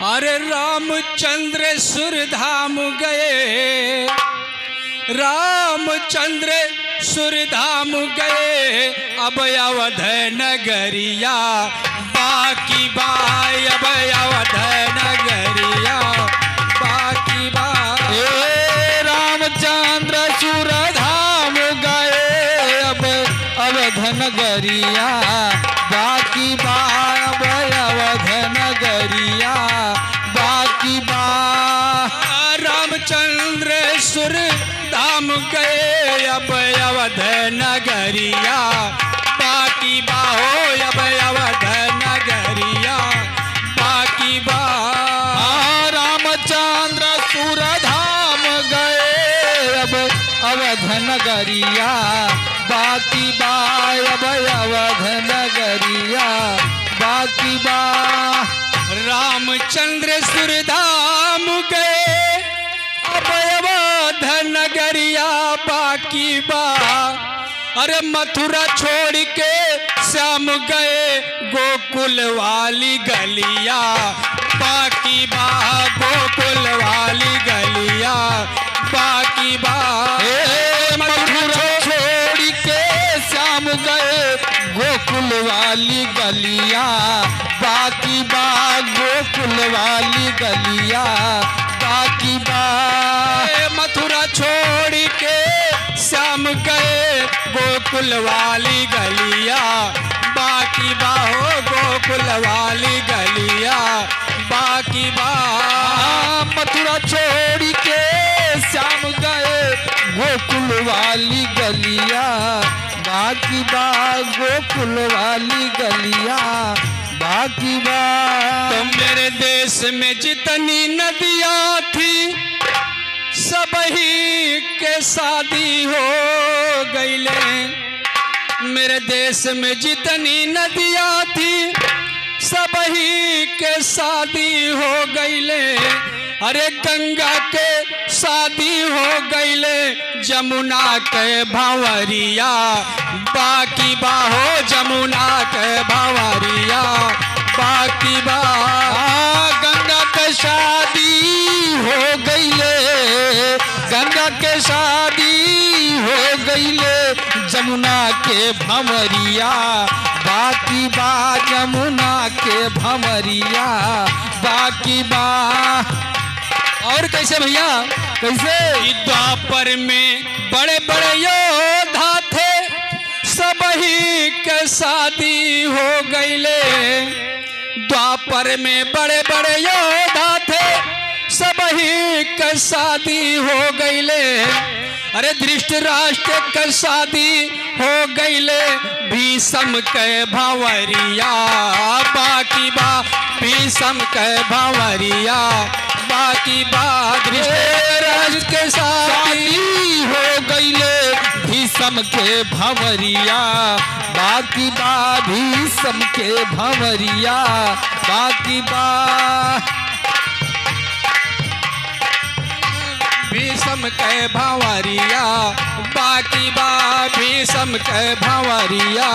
अरे रामचंद्र सुरधाम गए, रामचंद्र सुरधाम गए, अब अवध नगरिया बाकी बाय, अब अवध नगरिया बाकी बाय। रामचंद्र सुरधाम गए, अब अवध नगरिया बाकी बाय, अब अवध नगरिया बाकी बाय। रामचंद्र सुरधाम गए, अब अवध नगरिया बाकी बाहो, अब अवध नगरिया बाकी बा। रामचंद्र सुरधाम गए, अब अवध नगरिया बाकी बाय, अब अवध नगरिया बाकी बाय। रामचंद्र सुरधाम गए, अब अवध नगरिया बाकी बा। अरे मथुरा छोड़ के श्याम गए, गोकुल वाली गलिया बाकी बा, गोकुल वाली गलिया बाकी बा। मथुरा छोड़ के श्याम गए, गोकुल वाली गलिया बाकी बा, गोकुल वाली गलिया बाकी बा। मथुरा छोड़ के श्याम गए, गोकुल वाली गलिया बाकी बा हो, गोकुल वाली गलिया बाकी बा। मथुरा छोड़ के श्याम गए, गोकुल वाली गलिया बाकी बा, गोकुल वाली गलिया बाकी बा। तो मेरे देश में जितनी नदियाँ थी, सबही के शादी हो गईले। मेरे देश में जितनी नदियाँ थी, सबही के शादी हो गईले। अरे गंगा के शादी हो गईले, जमुना के भंवरिया बाकी बा हो, जमुना के भंवरिया बाकी बा। गंगा के शादी हो गईले, गंगा के शादी हो गईले, जमुना के भंवरिया बाकी बा, जमुना के भंवरिया बाकी बा। और कैसे भैया, कैसे? द्वापर में बड़े बड़े योद्धा थे, सबही के शादी हो गईले। द्वापर में बड़े बड़े योद्धा थे, सबही के शादी हो गईले। अरे धृतराष्ट्र के शादी हो गईले, भीष्म के भंवरिया बाकी बा, भीष्म के भंवरिया बाकी बा। धृतराष्ट्र के शादी हो गईले, भीष्म के भंवरिया बाकी बा, भीष्म के भंवरिया बाकी बा। भीष्म के भंवरिया बाकी बा, भीष्म के भंवरिया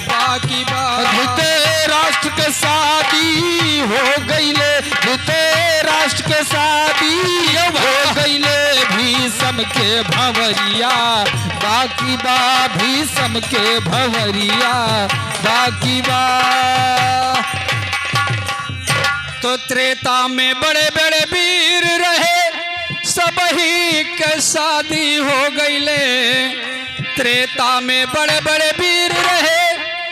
बाकी बा। धृतराष्ट्र के शादी हो गईले, धृतराष्ट्र के शादी हो गईले, भीष्म के भंवरिया बाकी बा, भीष्म के भंवरिया बाकी बा। तो त्रेता में बड़े बड़े वीर रहे, सबही के शादी हो गईले। त्रेता में बड़े बड़े वीर रहे,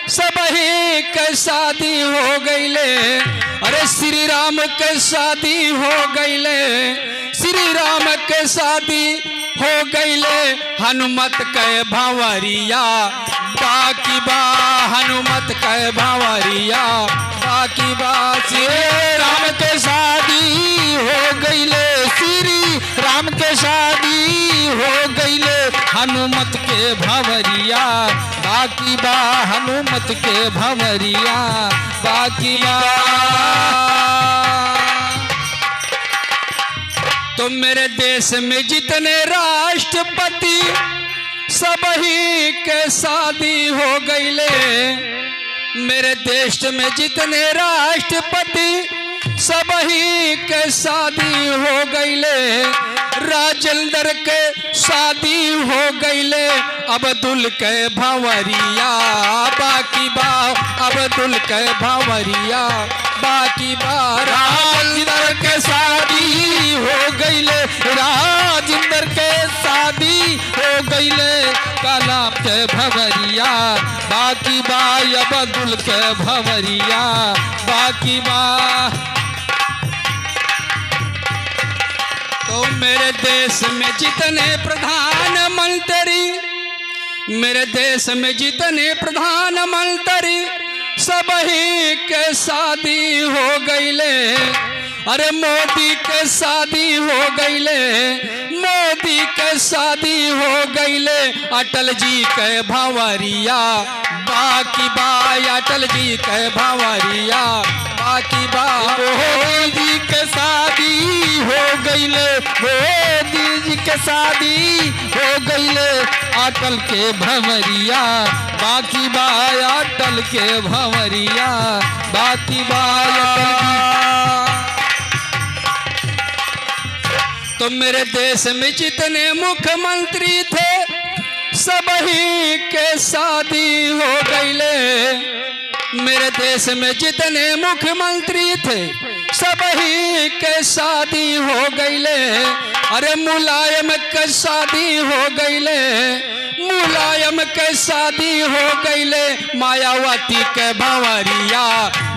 सबही के शादी हो गईले। अरे श्री राम के शादी हो गईले, श्री राम के शादी हो गईले। हनुमत के भंवरिया बाकी बा, हनुमत के भंवरिया बाकी बा। श्री राम के शादी हो गईले, श्री राम के शादी हो गईले, हनुमत के भंवरिया बाकी बा, हनुमत के भंवरिया बाकी बा। तो मेरे देश में जितने राष्ट्रपति, सबही के शादी हो गईले। मेरे देश में जितने राष्ट्रपति सब ही के शादी हो गईले, राजेंद्र के शादी हो गईले, अब्दुल के भंवरिया बाकी बा, अब्दुल के भंवरिया बाकी बा। राजेंद्र के शादी हो गईले, राजेंद्र के शादी हो गईले, कलाम के भंवरिया बाकी बा, अब्दुल के भंवरिया बाकी बा। तो मेरे देश में जितने प्रधानमंत्री, मेरे देश में जितने प्रधानमंत्री सब ही के शादी हो गईले, अरे मोदी के शादी हो गईले, मोदी के शादी हो गईले, अटल जी के भंवरिया बाकी बा, अटल जी के भंवरिया बाकी बा। मोदी के शादी हो गईले, मोदी जी के शादी हो गईले, अटल के भंवरिया बाकी बा, अटल के भंवरिया बाकी बा। तो मेरे देश में जितने मुख्यमंत्री थे सब ही के शादी हो गईले, मेरे देश में जितने मुख्यमंत्री थे सब ही के शादी हो गईले, अरे मुलायम के शादी हो गईले, मुलायम के शादी हो गईले, मायावती के भंवरिया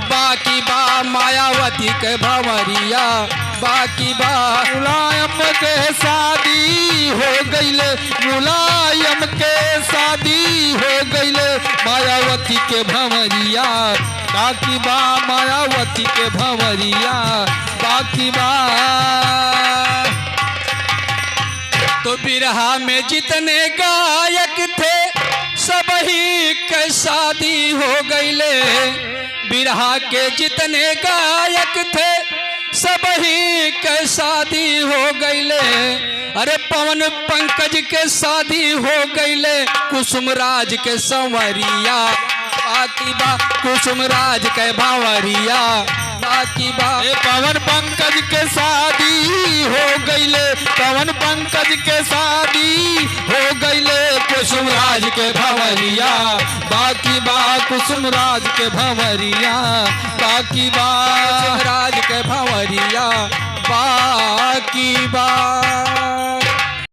बाकी बा, मायावती के भंवरिया बाकी बा। मुलायम के शादी हो गईले, मुलायम के शादी हो गईले, मायावती के भंवरिया बाकी बा, मायावती के भंवरिया बाकी बा। तो बिरहा में जितने गायक थे सब ही के शादी हो गईले, बिरहा के जितने गायक थे सब ही के शादी हो गईले, अरे पवन पंकज के शादी हो गईले, कुसुम राज के संवरिया बाकी बा, कुसुम राज के भंवरिया बाकी बा। पवन पंकज के शादी हो गईले, पवन पंकज के शादी हो गईले, कुसुम राज के भंवरिया बाकी बा, कुसुम राज के भंवरिया बाकी बा, कुसुम राज के भंवरिया बाकी बा।